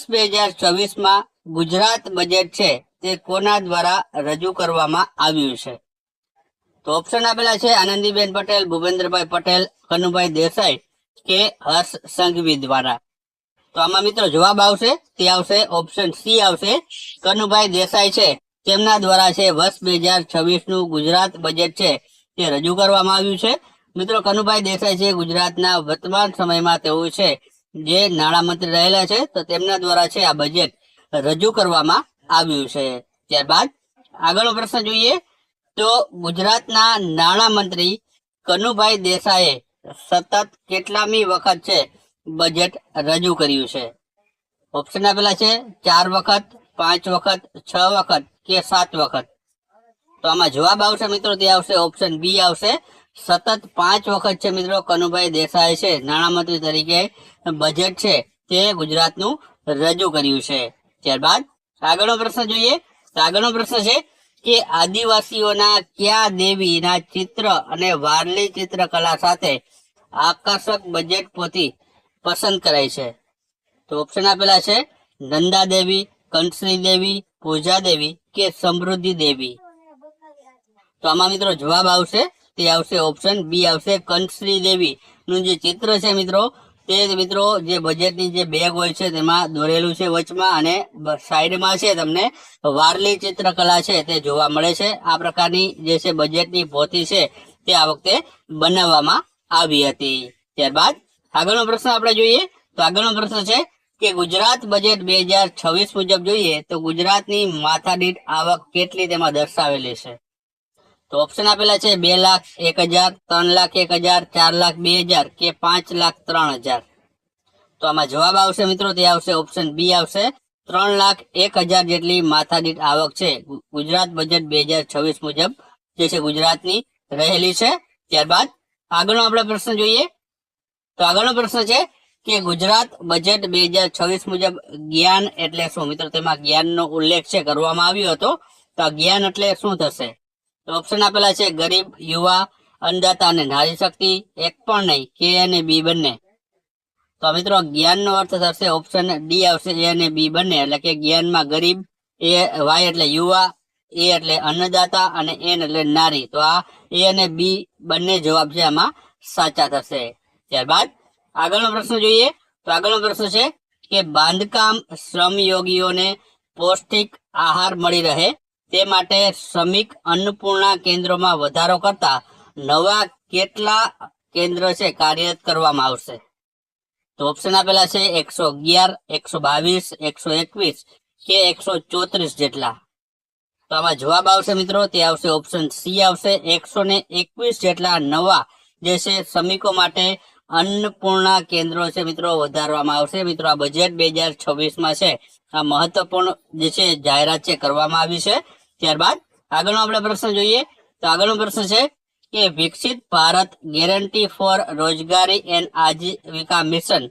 2024 માં ગુજરાત બજેટ છે તે કોના દ્વારા રજૂ કરવામાં આવ્યું છે? તો ઓપ્શન આપેલા છે આનંદીબેન પટેલ, ભૂપેન્દ્રભાઈ પટેલ, કનુભાઈ દેસાઈ કે હર્ષ સંઘવી દ્વારા. તો આમાં મિત્રો જવાબ આવશે તે આવશે ઓપ્શન સી આવશે, કનુભાઈ દેસાઈ છે તેમના દ્વારા છે વર્ષ 2026 નું ગુજરાત બજેટ છે તે રજૂ કરવામાં આવ્યું છે. મિત્રો કનુભાઈ દેસાઈ છે ગુજરાતના વર્તમાન સમયમાં તેઓ છે જે નાણામંત્રી રહેલા છે, તો તેમના દ્વારા છે આ બજેટ રજૂ કરવામાં આવ્યું છે. ત્યારબાદ આગળનો પ્રશ્ન જોઈએ તો ગુજરાતના નાણામંત્રી કનુભાઈ દેસાઈએ સતત કેટલામી વખત છે બજેટ રજૂ કર્યું છે? ઓપ્શન આપેલા છે 4 વખત, 5 વખત, 6 વખત કે 7 વખત. તો આમાં જવાબ આવશે મિત્રો તે આવશે ઓપ્શન બી આવશે, સતત 5 વખત છે મિત્રો કનુભાઈ દેસાઈ છે નાણામંત્રી તરીકે બજેટ છે તે ગુજરાતનું રજૂ કર્યું છે. ત્યારબાદ આગળનો પ્રશ્ન જોઈએ તો આગળનો પ્રશ્ન છે કે આદિવાસીઓના કયા દેવીના ચિત્ર અને વારલી ચિત્રકલા સાથે આકર્ષક બજેટ પોથી પસંદ કરાય છે? તો ઓપ્શન આપેલા છે નંદા દેવી, કંસરી દેવી, પૂજા દેવી કે સમૃદ્ધિ દેવી. તો આમાં મિત્રો જવાબ આવશે તે આવશે ઓપ્શન બી આવશે, કંસરી દેવી નું જે ચિત્ર છે મિત્રો તે મિત્રો જે બજેટની જે બેગ હોય છે તેમાં દોરેલું છે વચમાં, અને સાઈડમાં છે તમને વારલી ચિત્રકલા છે તે જોવા મળે છે. આ પ્રકારની જે છે બજેટની પોથી છે તે આ વખતે બનાવવામાં આવી હતી. ત્યારબાદ આગળનો પ્રશ્ન આપણે જોઈએ તો આગળનો પ્રશ્ન છે કે ગુજરાત બજેટ 2026 મુજબ જોઈએ તો ગુજરાતની માથાદીઠ આવક કેટલી તેમાં દર્શાવેલી છે? તો ઓપ્શન આપેલા છે 2,01,000, 3,01,000, 4,02,000 કે 5,03,000. તો આમાં જવાબ આવશે મિત્રો તે આવશે ઓપ્શન બી આવશે, 3,01,000 જેટલી માથાદીઠ આવક છે ગુજરાત બજેટ 2026 મુજબ જે છે ગુજરાતની રહેલી છે. ત્યારબાદ આગળનો આપણે પ્રશ્ન જોઈએ તો આગળનો પ્રશ્ન છે કે ગુજરાત બજેટ 2026 મુજબ જ્ઞાન એટલે શું? મિત્રો તેમાં જ્ઞાનનો ઉલ્લેખ છે કરવામાં આવ્યો હતો, તો જ્ઞાન એટલે શું થશે? તો ઓપ્શન આપેલા છે ગરીબ, યુવા, અન્નદાતા અને નારી શક્તિ, એક પણ નહીં, કે અને બી બંને. તો મિત્રો જ્ઞાનનો અર્થ થશે ઓપ્શન ડી આવશે, એ અને બી બંને. એટલે કે જ્ઞાનમાં ગરીબ, એ વાય એટલે યુવા, એ એટલે અન્નદાતા અને એન એટલે નારી. તો આ એ અને બી બંને જવાબ છે આમાં સાચા થશે. ત્યારબાદ આગળનો પ્રશ્ન જોઈએ તો આગળનો પ્રશ્ન છે કે બાંધકામ શ્રમયોગીઓને પૌષ્ટિક આહાર મળી રહે તે માટે શ્રમિક અન્નપૂર્ણા કેન્દ્રોમાં વધારો કરતા નવા કેટલા કેન્દ્ર છે કાર્યરત કરવામાં આવશે? તો ઓપ્શન આપેલા છે 111, 122, 121 કે 134 જેટલા. તો આમાં જવાબ આવશે મિત્રો તે આવશે ઓપ્શન સી આવશે, 121 જેટલા નવા જે છે શ્રમિકો માટે અન્નપૂર્ણા કેન્દ્રો છે મિત્રો વધારવામાં આવશે. મિત્રો આ બજેટ 2026 માં છે આ મહત્વપૂર્ણ જે છે જાહેરાત છે કરવામાં આવી છે. ત્યારબાદ આગળનો આપણે પ્રશ્ન જોઈએ તો આગળનો પ્રશ્ન છે કે વિકસિત ભારત ગેરંટી ફોર રોજગારી એન્ડ આજીવિકા મિશન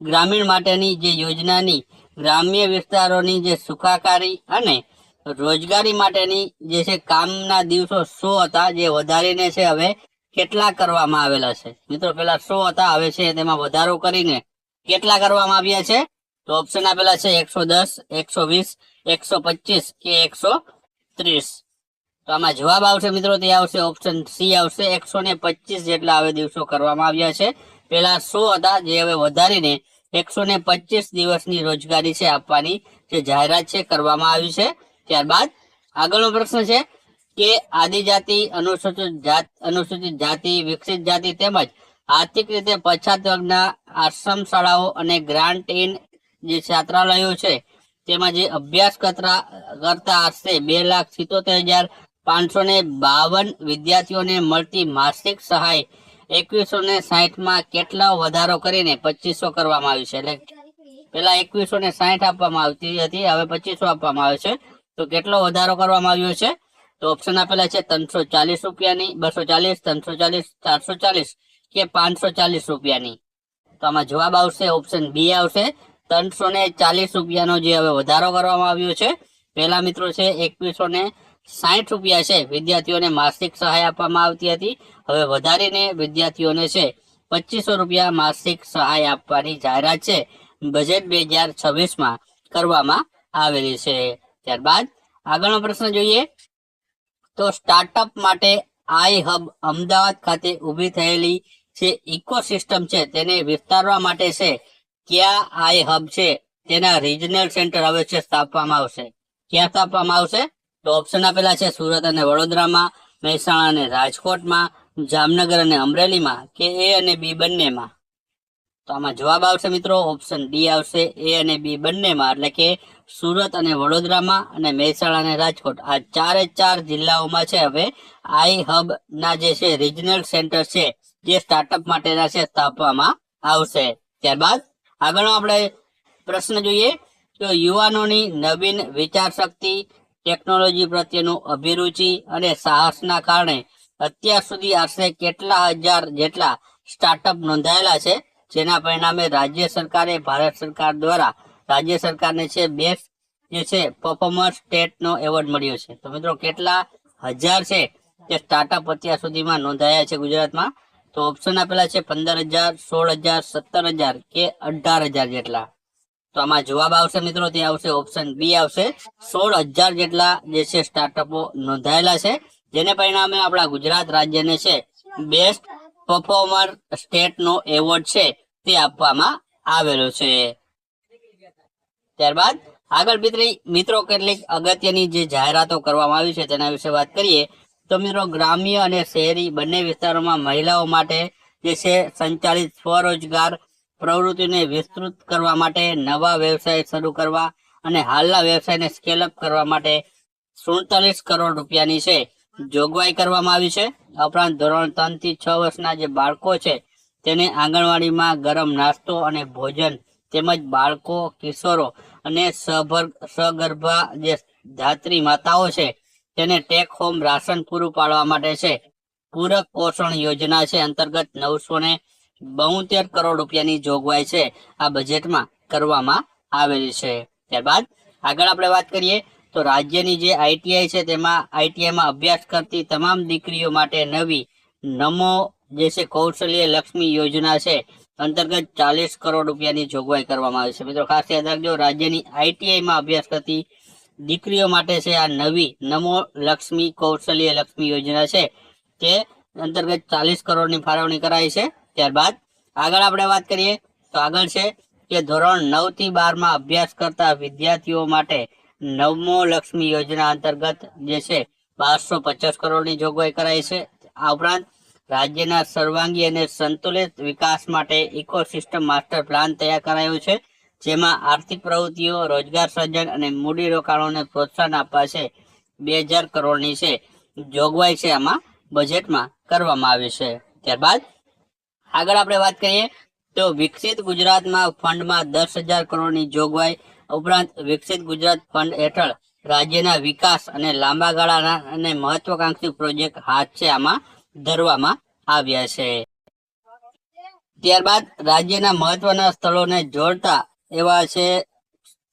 ગ્રામીણ માટેની જે યોજનાની ગ્રામ્ય વિસ્તારોની જે સુખાકારી અને રોજગારી માટેની જે છે કામના દિવસો 100 હતા જે વધારીને છે હવે કેટલા કરવામાં આવેલા છે? મિત્રો પેલા 100 હતા, હવે છે તેમાં વધારો કરીને કેટલા કરવામાં આવ્યા છે? તો ઓપ્શન આપેલા છે 110, 120, 125 કે 130. તો આમાં જવાબ આવશે મિત્રો તે આવશે ઓપ્શન સી આવશે, 125 જેટલા હવે દિવસો કરવામાં આવ્યા છે. પેલા 100 હતા જે હવે વધારીને 125 દિવસની રોજગારી છે આપવાની જે જાહેરાત છે કરવામાં આવી છે. ત્યારબાદ આગળનો પ્રશ્ન છે કે આદિજાતિ, અનુસૂચિત જાતિ, વિકસિત જાતિ તેમજ આર્થિક રીતે પછાત વર્ગના આશ્રમ શાળાઓ અને ગ્રાન્ટ ઇન જે છાત્રાલયો છે તેમાં જે અભ્યાસ કરતા આશરે 2,77,552 વિદ્યાર્થીઓને મળતી માસિક સહાય 2160 માં કેટલા વધારો કરીને 2500 કરવામાં આવી છે? એટલે પેલા 2160 આપવામાં આવતી હતી, હવે 2500 આપવામાં આવે છે. તો કેટલો વધારો કરવામાં આવ્યો છે? તો ઓપ્શન આપેલા છે 340 રૂપિયાની, 240, 340, 440 કે 540 રૂપિયાની. તો આમાં જવાબ આવશે ઓપ્શન બી આવશે, 340 રૂપિયાનો જે હવે વધારો કરવામાં આવ્યો છે. પહેલા મિત્રો છે 2160 રૂપિયા છે વિદ્યાર્થીઓને માસિક સહાય આપવામાં આવતી હતી, હવે વધારીને વિદ્યાર્થીઓને છે 2500 રૂપિયા માસિક સહાય આપવાની જાહેરાત છે બજેટ 2026 માં કરવામાં આવેલી છે. ત્યારબાદ આગળનો પ્રશ્ન જોઈએ તો સ્ટાર્ટઅપ માટે આઈ હબ અમદાવાદ ખાતે ઊભી થયેલી જે ઇકોસિસ્ટમ છે તેને વિસ્તારવા માટે છે ક્યાં આઈ હબ છે તેના રિજનલ સેન્ટર હવે છે સ્થાપવામાં આવશે. ક્યાં સ્થાપવામાં આવશે? તો ઓપ્શન આપેલા છે સુરત અને વડોદરામાં, મહેસાણા અને રાજકોટમાં, જામનગર અને અમરેલીમાં કે એ અને બી બંનેમાં. તો આમાં જવાબ આવશે મિત્રો ઓપ્શન ડી આવશે, એ અને બી બંનેમાં, એટલે કે સુરત અને વડોદરામાં અને મહેસાણા અને રાજકોટ આ 4 જિલ્લાઓમાં છે હવે આઈ હબ ના જે છે રિજનલ સેન્ટર છે જે સ્ટાર્ટઅપ માટેના છે સ્થાપવામાં આવશે. ત્યારબાદ આગળનો આપણે પ્રશ્ન જોઈએ તો યુવાનોની નવીન વિચાર શક્તિ, ટેકનોલોજી પ્રત્યેનું અભિરુચિ અને સાહસના કારણે અત્યાર સુધી આશરે કેટલા હજાર જેટલા સ્ટાર્ટઅપ નોંધાયેલા છે, જેના પરિણામે રાજ્ય સરકારે ભારત સરકાર દ્વારા રાજ્ય સરકારને છે બેસ્ટ જે છે પરફોર્મર સ્ટેટનો એવોર્ડ મળ્યો છે. તો મિત્રો કેટલા હજાર છે તે સ્ટાર્ટઅપ અત્યાર સુધીમાં નોંધાયા છે ગુજરાતમાં? તો ઓપ્શન આપેલા છે 15,000, 16,000, 17,000 કે 18,000 જેટલા. તો આમાં જવાબ આવશે મિત્રો તે આવશે ઓપ્શન બી આવશે, 16,000 જેટલા જે છે સ્ટાર્ટઅપો નોંધાયેલા છે, જેને પરિણામે આપણા ગુજરાત રાજ્યને છે બેસ્ટ પરફોર્મર સ્ટેટનો એવોર્ડ છે તે આપવામાં આવેલો છે. ત્યારબાદ આગળ મિત્રો કેટલીક અગત્યની જે જાહેરાતો કરવામાં આવી છે તેના વિશે વાત કરીએ તો મિત્રો ગ્રામ્ય અને શહેરી બંને વિસ્તારોમાં મહિલાઓ માટે જે છે સંચાલિત સ્વરોજગાર પ્રવૃત્તિને વિસ્તૃત કરવા માટે, નવા વ્યવસાય શરૂ કરવા અને હાલના વ્યવસાયને સ્કેલ અપ કરવા માટે 47 કરોડ રૂપિયાની છે જોગવાઈ કરવામાં આવી છે. ઉપરાંત ધોરણ 3 થી 6 વર્ષના જે બાળકો છે તેને આંગણવાડીમાં ગરમ નાસ્તો અને ભોજન તેમજ બાળકો, કિશોરો અને સગર્ભા જે ધાત્રી માતાઓ છે તેને ટેક હોમ રાશન પૂરું પાડવા માટે છે પૂરક પોષણ યોજના છે અંતર્ગત 972 કરોડ રૂપિયાની જોગવાઈ છે આ બજેટમાં કરવામાં આવેલી છે. ત્યારબાદ આગળ આપણે વાત કરીએ તો રાજ્યની જે આઈટીઆઈ છે તેમાં આઈટીઆઈમાં અભ્યાસ કરતી તમામ દીકરીઓ માટે નવી નમો જે છે કૌશલ્ય લક્ષ્મી યોજના છે અંતર્ગત 40 કરોડ રૂપિયાની જોગવાઈ કરવામાં આવી છે. મિત્રો ખાસ યાદ રાખજો, રાજ્યની આઈટીઆઈમાં અભ્યાસ કરતી દીકરીઓ માટે છે આ નવી નમો લક્ષ્મી કૌશલ્ય લક્ષ્મી યોજના છે તે અંતર્ગત 40 કરોડની ફાળવણી કરાઈ છે. ત્યારબાદ આગળ આપણે વાત કરીએ તો આગળ છે કે ધોરણ 9 થી 12 માં અભ્યાસ કરતા વિદ્યાર્થીઓ માટે નવમો લક્ષ્મી યોજના અંતર્ગત જે છે 1250 કરોડની જોગવાઈ કરાઈ છે. આ ઉપરાંત રાજ્યના સર્વાંગી અને સંતુલિત વિકાસ માટે ઇકોસિસ્ટમ માસ્ટર પ્લાન તૈયાર કરાયો છે, જેમાં આર્થિક પ્રવૃત્તિઓ, રોજગાર સર્જન અને મૂડીરોકાણોને પ્રોત્સાહન આપવા છે 2000 કરોડની છે જોગવાઈ છે આમાં બજેટમાં કરવામાં આવી છે. ત્યારબાદ આગળ આપણે વાત કરીએ તો વિકસિત ગુજરાતમાં ફંડમાં 10,000 કરોડની જોગવાઈ. ઉપરાંત વિકસિત ગુજરાત ફંડ હેઠળ રાજ્યના વિકાસ અને લાંબા ગાળાના અને મહત્વાકાંક્ષી પ્રોજેક્ટ હાથ છે આમાં ધરવામાં આવ્યા છે. ત્યારબાદ રાજ્યના મહત્વના સ્થળોને જોડતા એવા છે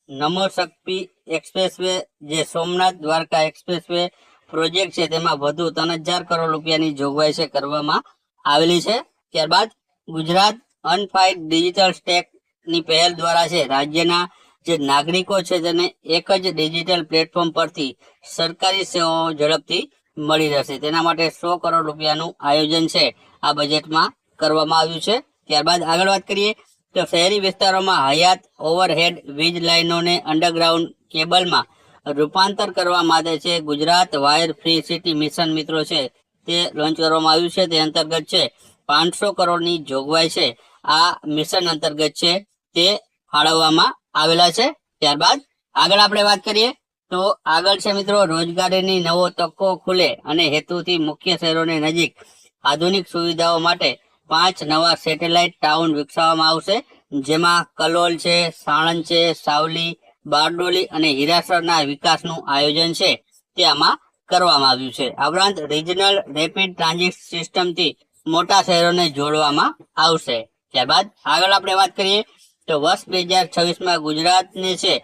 નમો શક્તિ એક્સપ્રેસવે જે સોમનાથ દ્વારકા એક્સપ્રેસવે પ્રોજેક્ટ છે તેમાં વધુ 3,000 કરોડ રૂપિયાની જોગવાઈ છે કરવામાં આવેલી છે. ત્યારબાદ ગુજરાત અનફાઇડ ડિજિટલ સ્ટેક ની પહેલ દ્વારા છે રાજ્યના જે નાગરિકો છે તેને એક જ ડિજિટલ પ્લેટફોર્મ પરથી સરકારી સેવાઓ ઝડપથી મળી રહેશે. તેના માટે 100 કરોડ રૂપિયાનું આયોજન છે આ બજેટમાં કરવામાં આવ્યું છે. ત્યારબાદ આગળ વાત કરીએ તો શહેરી વિસ્તારોમાં હયાત ઓવરહેડ વીજ લાઇનોને અંડરગ્રાઉન્ડ કેબલમાં રૂપાંતર કરવા માટે છે Gujarat wire free city mission મિત્રો છે તે લોન્ચ કરવામાં આવ્યું છે. તે અંતર્ગત છે 500 કરોડની જોગવાઈ છે આ મિશન અંતર્ગત છે તે ફાળવવામાં આવેલા છે. ત્યારબાદ આગળ આપણે વાત કરીએ તો આગળ છે મિત્રો રોજગારીની નવો તકો ખુલે અને હેતુથી મુખ્ય શહેરોની નજીક આધુનિક સુવિધાઓ માટે 5 નવા સેટેલાઇટ ટાઉન વિકસાવવામાં આવશે, જેમાં કલોલ છે, સાણંદ છે, સાવલી, બારડોલી અને હીરાસરના વિકાસનું આયોજન છે તે આમાં કરવામાં આવ્યું છે. આ ઉપરાંત રિજનલ રેપિડ ટ્રાન્ઝિટ સિસ્ટમથી મોટા શહેરોને જોડવામાં આવશે. ત્યારબાદ આગળ આપણે વાત કરીએ તો વર્ષ 2026માં ગુજરાતને છે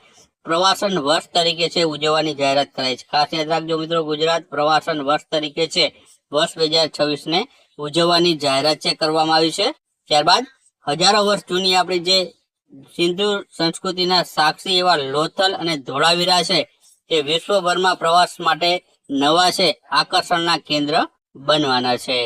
પ્રવાસન વર્ષ તરીકે છે ઉજવવાની જાહેરાત કરાઈ છે. ખાસ યાદ રાખજો મિત્રો, ગુજરાત પ્રવાસન વર્ષ તરીકે છે વર્ષ 2026 ઉજવવાની જાહેરાત છે કરવામાં આવી છે. ત્યારબાદ હજારો વર્ષ જૂની આપણી જે સિંધુ સંસ્કૃતિના સાક્ષી એવા લોથલ અને ધોળાવીરા છે એ વિશ્વભરમાં પ્રવાસ માટે નવા છે આકર્ષણના કેન્દ્ર બનવાના છે.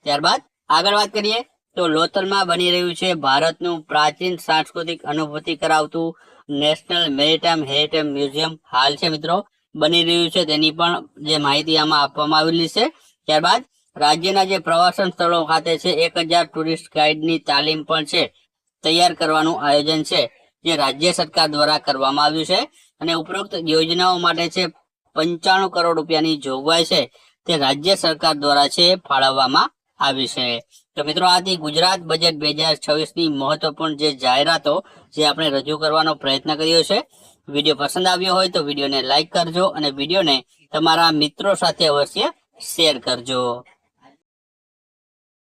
ત્યારબાદ આગળ વાત કરીએ તો લોથલમાં બની રહ્યું છે ભારતનું પ્રાચીન સાંસ્કૃતિક અનુભૂતિ કરાવતું નેશનલ મેરીટાઈમ હેરિટેજ મ્યુઝિયમ હાલ છે મિત્રો બની રહ્યું છે, તેની પણ જે માહિતી આમાં આપવામાં આવેલી છે. ત્યારબાદ રાજ્યના જે પ્રવાસન સ્થળો ખાતે છે 1000 ટુરિસ્ટ ગાઈડની તાલીમ પણ છે તૈયાર કરવાનું આયોજન છે જે રાજ્ય સરકાર દ્વારા કરવામાં આવ્યું છે અને ઉપરોક્ત યોજનાઓ માટે છે 95 કરોડ રૂપિયાની જોગવાઈ છે તે રાજ્ય સરકાર દ્વારા છે ફાળવવામાં આવી છે. તો મિત્રો આથી ગુજરાત બજેટ 2026ની મહત્વપૂર્ણ જે જાહેરાતો જે આપણે રજૂ કરવાનો પ્રયત્ન કર્યો છે. વિડીયો પસંદ આવ્યો હોય તો વિડીયોને લાઈક કરજો અને વિડીયોને તમારા મિત્રો સાથે અવશ્ય શેર કરજો.